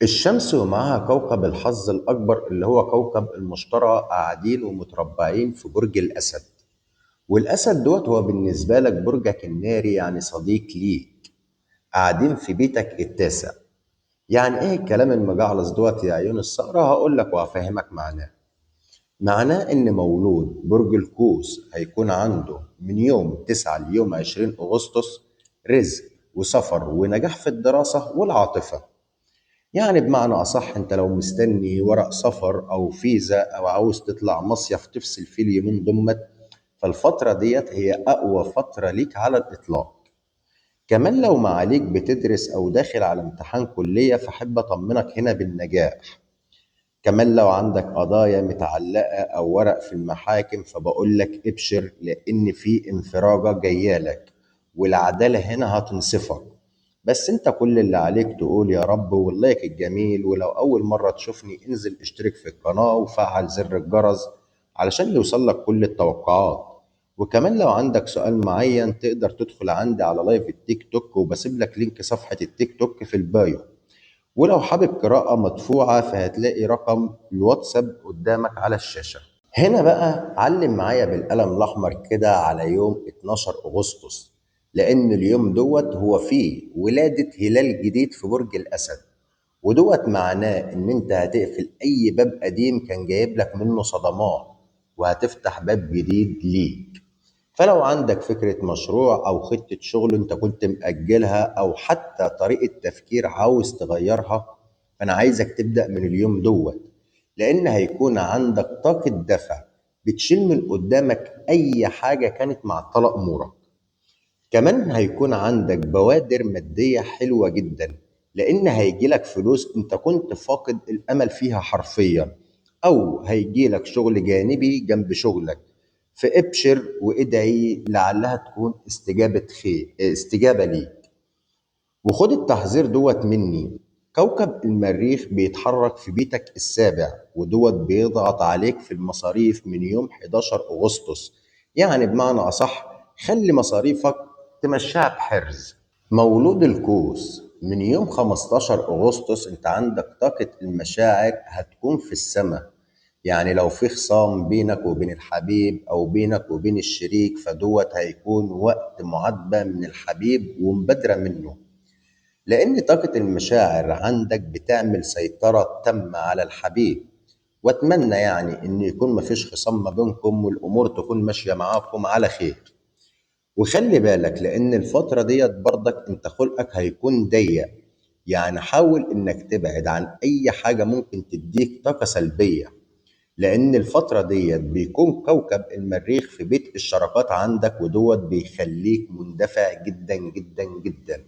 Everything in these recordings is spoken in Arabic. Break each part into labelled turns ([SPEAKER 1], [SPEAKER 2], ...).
[SPEAKER 1] الشمس ومعها كوكب الحظ الأكبر اللي هو كوكب المشتري قاعدين ومتربعين في برج الأسد. والأسد دوت هو بالنسبة لك برجك الناري، يعني صديق ليك. قاعدين في بيتك التاسع. يعني إيه الكلام المجعلص دوت يا عيون الصقرة؟ هقول لك وهفهمك معناه. معناه إن مولود برج القوس هيكون عنده من يوم 9 ليوم 20 أغسطس رزق وسفر ونجاح في الدراسة والعاطفة. يعني بمعنى أصح أنت لو مستني ورق سفر أو فيزا أو عاوز تطلع مصيف تفصل فيه اليومين دمت، فالفترة ديت هي أقوى فترة ليك على الإطلاق. كمان لو معاليك بتدرس أو داخل على امتحان كلية فحب أطمنك هنا بالنجاح. كمان لو عندك قضايا متعلقة أو ورق في المحاكم فبقول لك ابشر، لأن في انفراجة جايالك والعدالة هنا هتنصفك. بس انت كل اللي عليك تقول يا رب واللايك الجميل، ولو أول مرة تشوفني انزل اشترك في القناة وفعل زر الجرس علشان يوصل لك كل التوقعات. وكمان لو عندك سؤال معين تقدر تدخل عندي على لايف التيك توك، وبسيب لك لينك صفحة التيك توك في البايو. ولو حابب قراءة مدفوعة فهتلاقي رقم الواتساب قدامك على الشاشة. هنا بقى علم معايا بالقلم الأحمر كده على يوم 12 أغسطس، لأن اليوم دوت هو فيه ولادة هلال جديد في برج الأسد. ودوت معناه إن أنت هتقفل أي باب قديم كان جايب لك منه صدمات، وهتفتح باب جديد ليك. فلو عندك فكرة مشروع أو خطة شغل أنت كنت مأجلها أو حتى طريقة تفكير عاوز تغيرها، فأنا عايزك تبدأ من اليوم دوت، لأن هيكون عندك طاقة دفع بتشيل من قدامك أي حاجة كانت معطلة أمورك. كمان هيكون عندك بوادر مادية حلوة جدا، لأن هيجيلك فلوس أنت كنت فاقد الأمل فيها حرفيا، أو هيجيلك شغل جانبي جنب شغلك. فابشر وادعي لعلها تكون استجابة خير، استجابة ليك. وخد التحذير دوت مني. كوكب المريخ بيتحرك في بيتك السابع، ودوت بيضغط عليك في المصاريف من يوم 11 أغسطس. يعني بمعنى أصح خلي مصاريفك تمشيها بحرز. مولود القوس من يوم 15 أغسطس أنت عندك طاقة المشاعر هتكون في السماء. يعني لو في خصام بينك وبين الحبيب أو بينك وبين الشريك فدوت هيكون وقت معاتبة من الحبيب ومبادرة منه، لأن طاقة المشاعر عندك بتعمل سيطرة تامة على الحبيب. وأتمنى يعني إن يكون مفيش خصام ما بينكم والأمور تكون ماشية معاكم على خير. وخلي بالك لأن الفترة ديت برضك أنت خلقك هيكون ضيق، يعني حاول إنك تبعد عن أي حاجة ممكن تديك طاقة سلبية، لأن الفترة ديت بيكون كوكب المريخ في بيت الشراكات عندك، ودوت بيخليك مندفع جدا جدا جدا.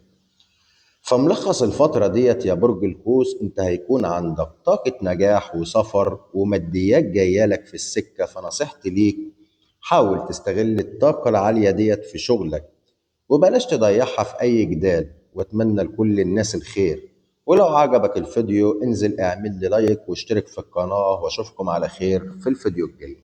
[SPEAKER 1] فملخص الفترة ديت يا برج القوس انت هيكون عندك طاقة نجاح وسفر وماديات جايالك في السكة. فنصيحتي ليك حاول تستغل الطاقة العالية ديت في شغلك، وبلاش تضيعها في أي جدال. واتمنى لكل الناس الخير. ولو عجبك الفيديو انزل اعمل لي لايك واشترك في القناة، واشوفكم على خير في الفيديو الجاي.